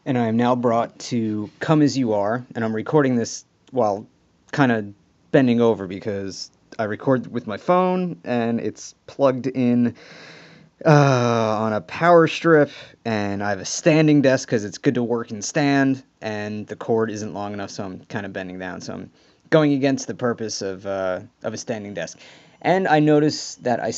And I am now brought to Come As You Are, and I'm recording this while kind of bending over because I record with my phone and it's plugged in on a power strip, and I have a standing desk because it's good to work and stand, and the cord isn't long enough, so I'm kind of bending down. So I'm going against the purpose of a standing desk. And I notice that I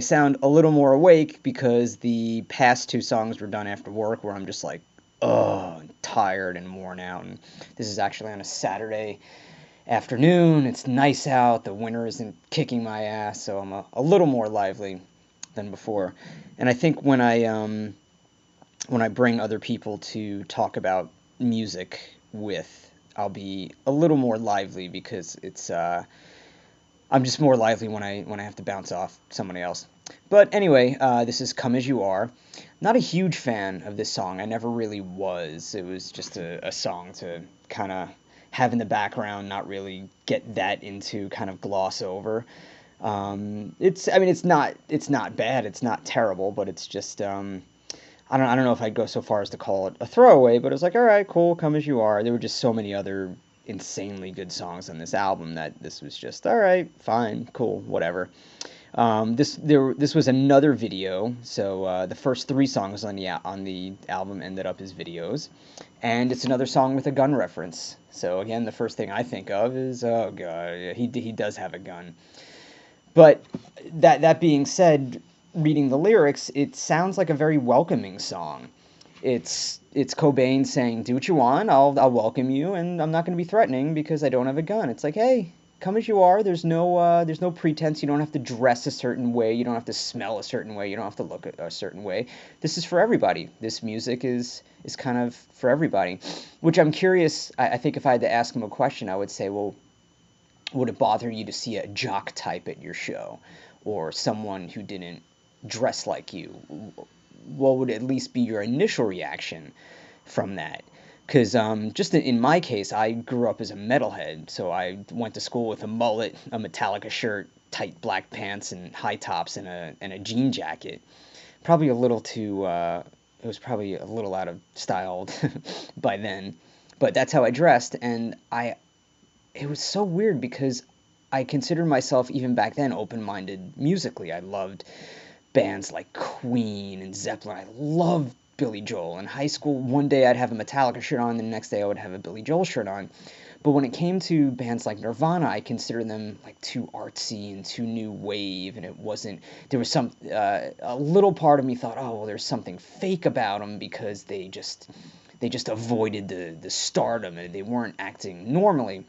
sound a little more awake because the past two songs were done after work, where I'm just like, oh, tired and worn out. And this is actually on a Saturday afternoon. It's nice out. The winter isn't kicking my ass, so I'm a little more lively than before. And I think when I bring other people to talk about music with, I'll be a little more lively because it's I'm just more lively when I have to bounce off somebody else. But anyway, this is Come As You Are. Not a huge fan of this song. I never really was. It was just a song to kind of have in the background, not really get that into, kind of gloss over. I mean, it's not bad. It's not terrible, but it's just, I don't know if I'd go so far as to call it a throwaway, but it was like, all right, cool, Come As You Are. There were just so many other insanely good songs on this album that this was just, all right, fine, cool, whatever. This was another video, so the first three songs on the album ended up as videos, and it's another song with a gun reference. So again, the first thing I think of is, oh god, he does have a gun. But that being said, reading the lyrics, it sounds like a very welcoming song. It's Cobain saying, "Do what you want. I'll welcome you, and I'm not going to be threatening because I don't have a gun." It's like, hey, come as you are. There's no pretense. You don't have to dress a certain way. You don't have to smell a certain way. You don't have to look a certain way. This is for everybody. This music is kind of for everybody. Which I'm curious. I think if I had to ask him a question, I would say, well, would it bother you to see a jock type at your show, or someone who didn't dress like you? What would at least be your initial reaction from that? Because just in my case, I grew up as a metalhead, so I went to school with a mullet, a Metallica shirt, tight black pants, and high tops, and a jean jacket. Probably a little too. It was probably a little out of style by then, but that's how I dressed, and I it was so weird because I considered myself even back then open-minded musically. I loved bands like Queen and Zeppelin. I loved Billy Joel. In high school, one day I'd have a Metallica shirt on, the next day I would have a Billy Joel shirt on. But when it came to bands like Nirvana, I considered them like too artsy and too new wave, and it wasn't. There was some a little part of me thought, oh well, there's something fake about them because they just avoided the stardom and they weren't acting normally.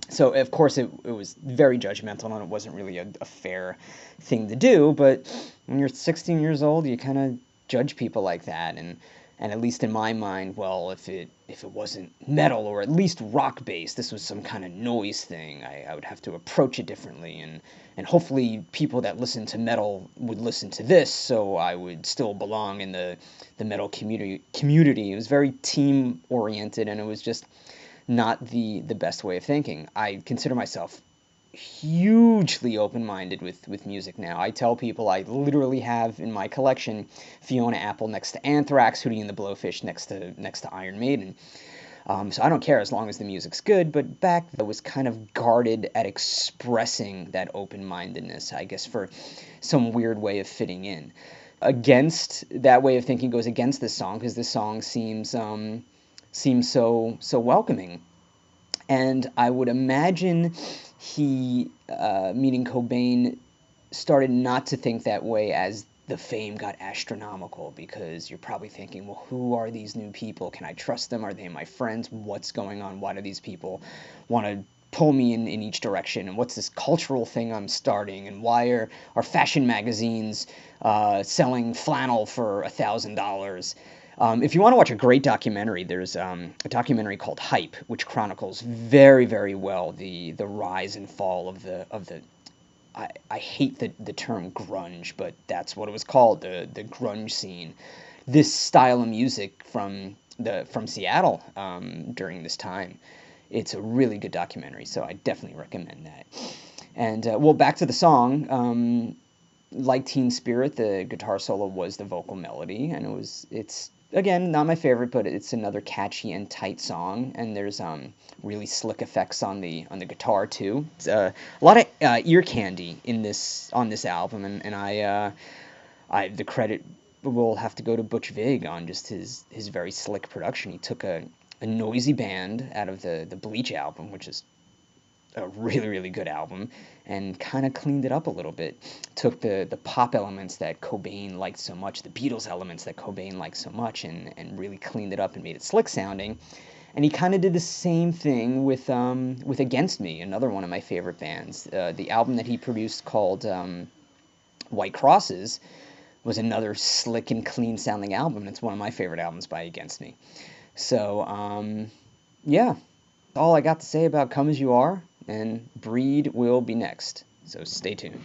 So of course it was very judgmental and it wasn't really a fair thing to do, but when you're 16 years old you kind of judge people like that, and at least in my mind, well, if it wasn't metal or at least rock based, this was some kind of noise thing, I would have to approach it differently, and hopefully people that listen to metal would listen to this, so I would still belong in the metal community. It was very team oriented, and it was just not the best way of thinking. I consider myself hugely open-minded with music now. I tell people I literally have in my collection Fiona Apple next to Anthrax, Hootie and the Blowfish next to Iron Maiden. So I don't care as long as the music's good, but back then I was kind of guarded at expressing that open-mindedness, I guess, for some weird way of fitting in. Against that way of thinking goes against this song, because this song seems so welcoming. And I would imagine he, meaning Cobain, started not to think that way as the fame got astronomical, because you're probably thinking, well, who are these new people? Can I trust them? Are they my friends? What's going on? Why do these people want to pull me in each direction? And what's this cultural thing I'm starting? And why are fashion magazines selling flannel for $1,000? If you want to watch a great documentary, there's a documentary called Hype, which chronicles very, very well the rise and fall of the I hate the term grunge, but that's what it was called, the grunge scene. This style of music from Seattle during this time. It's a really good documentary, so I definitely recommend that. And well, back to the song. Like Teen Spirit, the guitar solo was the vocal melody, and it's again, not my favorite, but it's another catchy and tight song, and there's really slick effects on the guitar too. It's a lot of ear candy in this on this album, and I the credit will have to go to Butch Vig on just his very slick production. He took a noisy band out of the Bleach album, which is a really really good album, and kind of cleaned it up a little bit. Took the pop elements that Cobain liked so much, the Beatles elements that Cobain liked so much, and really cleaned it up and made it slick sounding. And he kind of did the same thing with Against Me, another one of my favorite bands. The album that he produced called White Crosses was another slick and clean sounding album. It's one of my favorite albums by Against Me. So yeah, all I got to say about Come As You Are, and Breed will be next. So stay tuned.